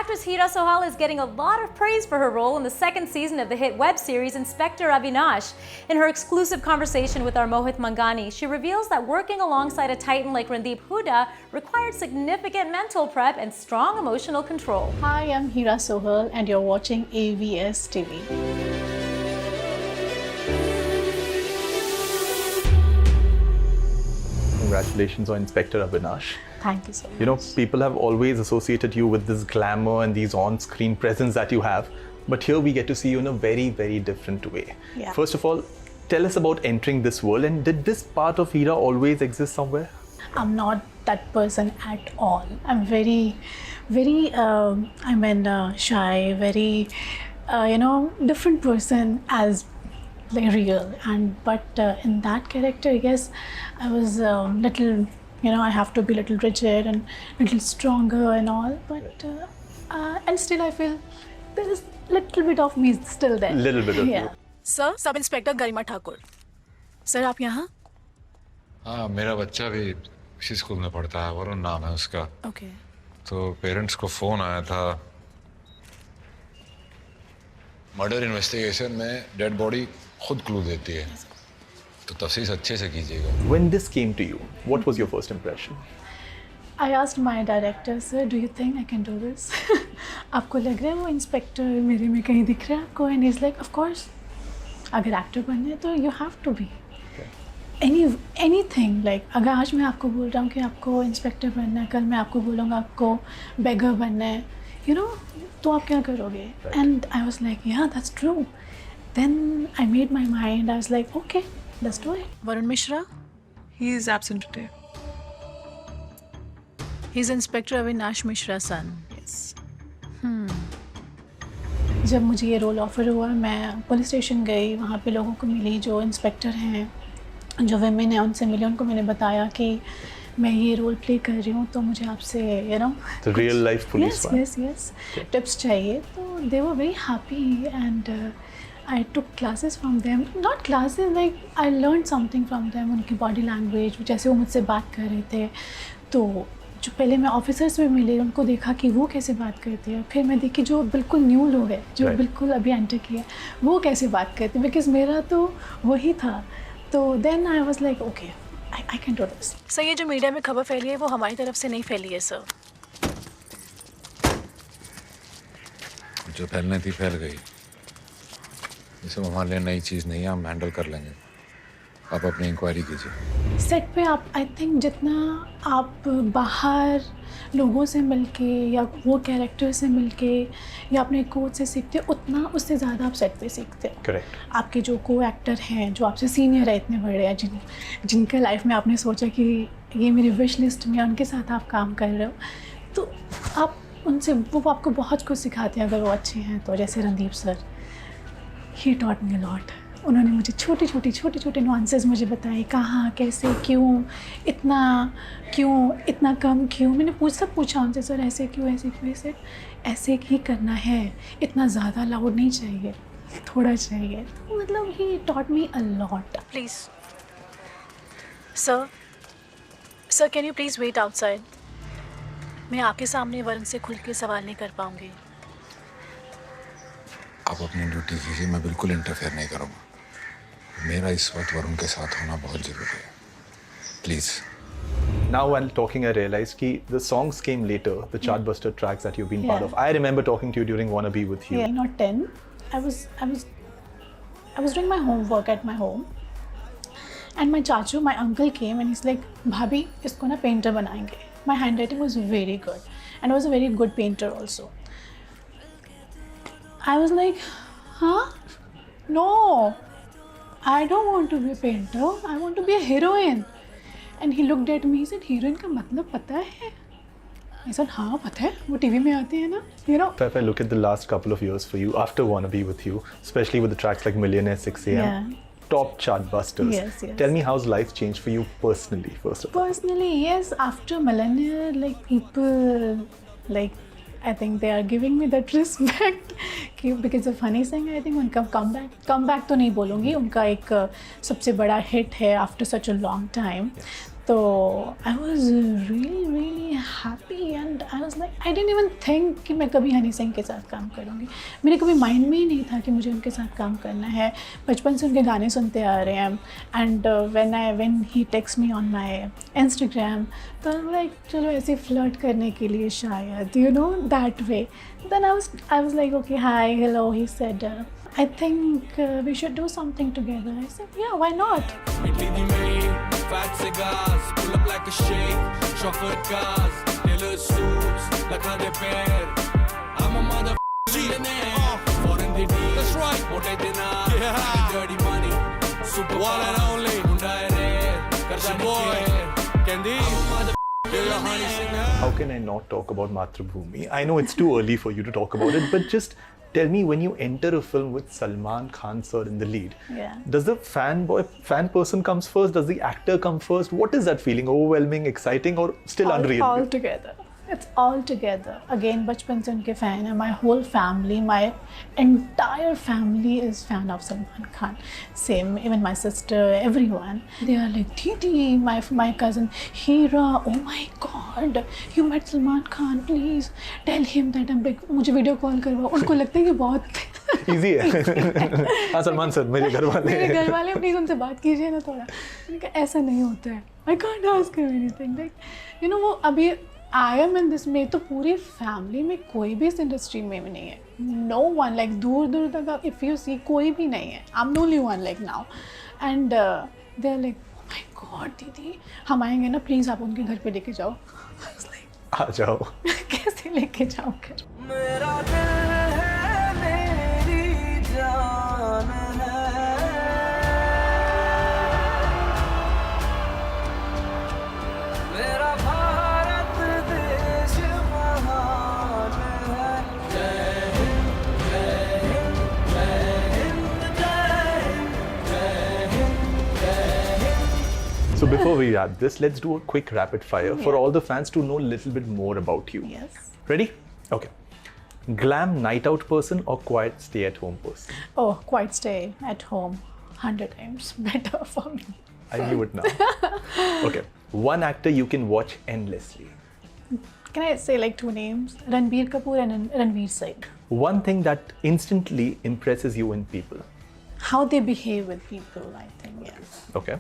Actress Hira Sohal is getting a lot of praise for her role in the second season of the hit web series Inspector Avinash. In her exclusive conversation with our Mohit Mangani, she reveals that working alongside a titan like Randeep Hooda required significant mental prep and strong emotional control. Hi, I'm Hira Sohal and you're watching AVS TV. Congratulations on Inspector Avinash. Thank you so much. You know, people have always associated you with this glamour and these on-screen presence that you have, but here we get to see you in a very, very different way. Yeah. First of all, tell us about entering this world, and did this part of Hira always exist somewhere? I'm not that person at all. I'm very shy, very, different person as like real. But in that character, I guess I was little, I have to be little rigid and little stronger and all. But and still, I feel there is little bit of me still there. Little bit of yeah. you. Sir, sub inspector Garima Thakur. Sir, आप यहाँ? हाँ, मेरा बच्चा भी इसी school में पढ़ता है, वरुण नाम है उसका। ओके। तो पेरेंट्स को फोन आया था मर्डर इन्वेस्टिगेशन में डेड बॉडी खुद क्लू देती है, तो तफ्सीस अच्छे से कीजिएगा। When this came to you, what was your first impression? I asked my director, sir, do you think I can do this? आपको लग रहा है वो इंस्पेक्टर मेरे में कहीं दिख रहा है आपको? And he's like, of course. अगर एक्टर बनना है तो you have to be. Anything, like अगर आज मैं आपको बोल रहा हूँ कि आपको इंस्पेक्टर बनना है, कल मैं आपको बोलूँगा आपको बेगर बनना है, तो आप क्या करोगे? And I was like, yeah, that's true. Then I made my mind. I was like, okay, let's do it. Varun Mishra? He is absent today. He's Inspector Avinash Mishra's son. Yes. जब मुझे ये रोल ऑफ़र हुआ, मैं police station गई, वहाँ पे लोगों को मिली जो इंस्पेक्टर हैं, जो विमेन हैं, उनसे मिली, उनको मैंने बताया कि मैं ये रोल प्ले कर रही हूँ, तो मुझे आपसे The real life police one. yes tips चाहिए. तो they were very happy and I took classes from them. Not classes, like I learned something from them. उनकी body language, जैसे वो मुझसे बात कर रहे थे, तो जो पहले मैं ऑफिसर्स में मिले, उनको देखा कि वो कैसे बात करते हैं. फिर मैं देखी जो बिल्कुल न्यू लोग हैं, जो बिल्कुल अभी एंटर किए, वो कैसे बात करते हैं, बिकॉज मेरा तो वही था. तो then I was like, okay, I can do this. Sir, ये जो मीडिया में खबर फैली है वो हमारी तरफ से नहीं फैली है सर. जो फैलने थी फैल गई, ये सब हमारे लिए नई चीज़ नहीं है, हम हैंडल कर लेंगे. आप अपनी इंक्वायरी कीजिए. सेट पे आप, आई थिंक जितना आप बाहर लोगों से मिलके या वो कैरेक्टर से मिलके या अपने कोच से सीखते, उतना उससे ज़्यादा आप सेट पे सीखते हो. Correct. आपके जो को एक्टर हैं, जो आपसे सीनियर है, इतने बड़े हैं, जिनके लाइफ में आपने सोचा कि ये मेरी विश लिस्ट में, उनके साथ आप काम कर रहे हो, तो आप उनसे, वो आपको बहुत कुछ सिखाते हैं अगर वो अच्छे हैं तो. जैसे Randeep sir, he taught me a lot. उन्होंने मुझे छोटे नुआंसेस मुझे बताए, कहाँ, कैसे, क्यों, इतना कम क्यों. मैंने पूछा उनसे, सर ऐसे क्यों. ऐसे ही करना है, इतना ज़्यादा लाउड नहीं चाहिए, थोड़ा चाहिए. तो मतलब he taught me a lot. Please sir, can you please wait outside. मैं आपके सामने वरुण से खुल के सवाल नहीं कर पाऊँगी. आप अपनी ड्यूटी कीजिए, मैं बिल्कुल इंटरफेयर नहीं करूँगा. मेरा इस वक्त वरुण के साथ होना बहुत ज़रूरी है. Please. Now while talking, I realized that the songs came later, the chartbuster tracks that you've been part of. I remember talking to you during Wanna Be With You. Yeah, not 10. I was doing my homework at my home, and my chachu, my uncle came and he's like, "Bhabhi, इसको ना painter बनाएंगे." My handwriting was very good, and I was a very good painter also. I was like, huh? No, I don't want to be a painter. I want to be a heroine. And he looked at me. He said, heroine का मतलब पता है? I said, हाँ पता है. वो TV में आते हैं ना, If I look at the last couple of years for you, after Wanna Be With You, especially with the tracks like Millionaire, 6 AM, Yeah. top chart busters. Yes. Tell me, how's life changed for you personally, first of all? Personally, yes. After Millionaire, like people, like I think they are giving me that respect. Because of Honey Singh, I think उनका comeback तो नहीं बोलूँगी, उनका एक सबसे बड़ा hit है after such a long time. So I was really happy, and I was like I didn't even think कि मैं कभी हनी सिंह के साथ काम करूँगी. मेरे कभी माइंड में ही नहीं था कि मुझे उनके साथ काम करना है. बचपन से उनके गाने सुनते आ रहे हैं. And when he text me on my Instagram, तो लाइक चलो ऐसे फ्लर्ट करने के लिए शायद, you know, that way. Then I was like okay, hi, hello. He said I think we should do something together. I said, yeah, why not? Fat cigars, pull up like a shake, chauffeur cars, tailor suits, like how they pair. I'm a millionaire, foreign the deal. That's right, mote dina, dirty money, super one and only. Hyundai rare, karda boy, Candy. How can I not talk about Mathrubhumi? I know it's too early for you to talk about it, but just tell me, when you enter a film with Salman Khan sir in the lead, Yeah. does the fan person comes first? Does the actor come first? What is that feeling? Overwhelming, exciting, or still unreal? All together. It's all together. Again, बचपन से उनके fan हैं. My whole family, my entire family is fan of Salman Khan. Same, even my sister, everyone. They are like, Didi, my cousin, Hira, oh my God, you met Salman Khan, please tell him that I'm big. मुझे video call करवाओ. उनको लगता है कि बहुत Easy है. हाँ, Salman sir, मेरे घर वाले. मेरे घर वाले, प्लीज उनसे बात कीजिए ना थोड़ा. मैंने कहा ऐसा नहीं होता है. I can't ask him anything. Like, you know, वो अभी आई एम इन दिस में, तो पूरी फैमिली में कोई भी इस इंडस्ट्री में भी नहीं है. नो वन, लाइक दूर दूर तक इफ़ यू सी कोई भी नहीं है. I am the only one like now. And they are like, oh my god दीदी, हम आएंगे ना, प्लीज़ आप उनके घर पे लेके जाओ. आ जाओ. कैसे लेके जाओगे? मेरा दिल है, मेरी जान है, मेरा भारत देश महान है. जय हिंद, जय हिंद, जय हिंद, जय हिंद, जय हिंद, जय Hind. So before we wrap this, let's do a quick rapid fire for all the fans to know a little bit more about you. Yes. Ready? Okay. Glam night out person or quiet stay at home person? Oh, quite stay at home 100 times better for me. I knew it now. Okay. One actor you can watch endlessly. Can I say like two names? Ranbir Kapoor and Ranveer Singh. One thing that instantly impresses you in people. How they behave with people, I think, yes. Okay.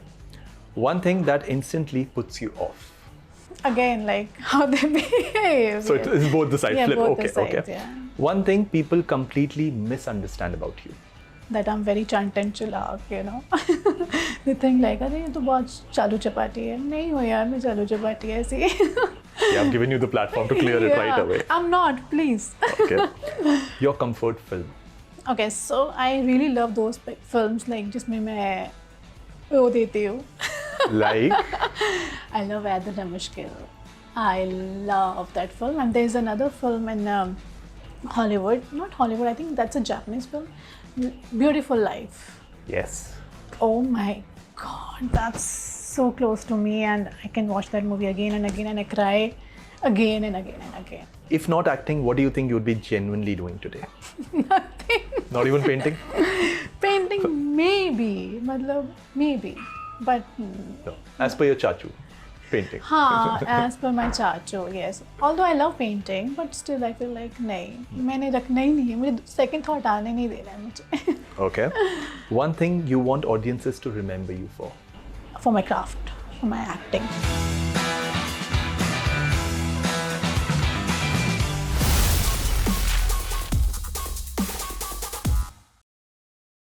One thing that instantly puts you off. Again, like how they behave. So yes. it is both the side. Yeah, Flip. both Okay. the sides, Okay. yeah. One thing people completely misunderstand about you. That I'm very chunt and chilak, you know. They think like, अरे ये तो बहुत चालू चपाटी है. नहीं हो यार, मैं चालू चपाटी ऐसी. Yeah, I've given you the platform to clear it right away. I'm not, please. Okay. Your comfort film. Okay, so I really love those films like जिसमें मैं वो देती हूँ. Like? I love Adana Mushkil. I love that film. And there's another film in Hollywood. Not Hollywood, I think that's a Japanese film. Beautiful Life. Yes. Oh my God, that's so close to me. And I can watch that movie again and again and I cry again and again and again. If not acting, what do you think you would be genuinely doing today? Nothing. Not even painting? Painting, maybe. Matlab, maybe. But No. As per your chachu, painting. हाँ, as per my chacho, yes. Although I love painting, but still I feel like नहीं, मैंने रखना ही नहीं है. मुझे second thought आने नहीं देना है मुझे. Okay. One thing you want audiences to remember you for. For my craft, for my acting.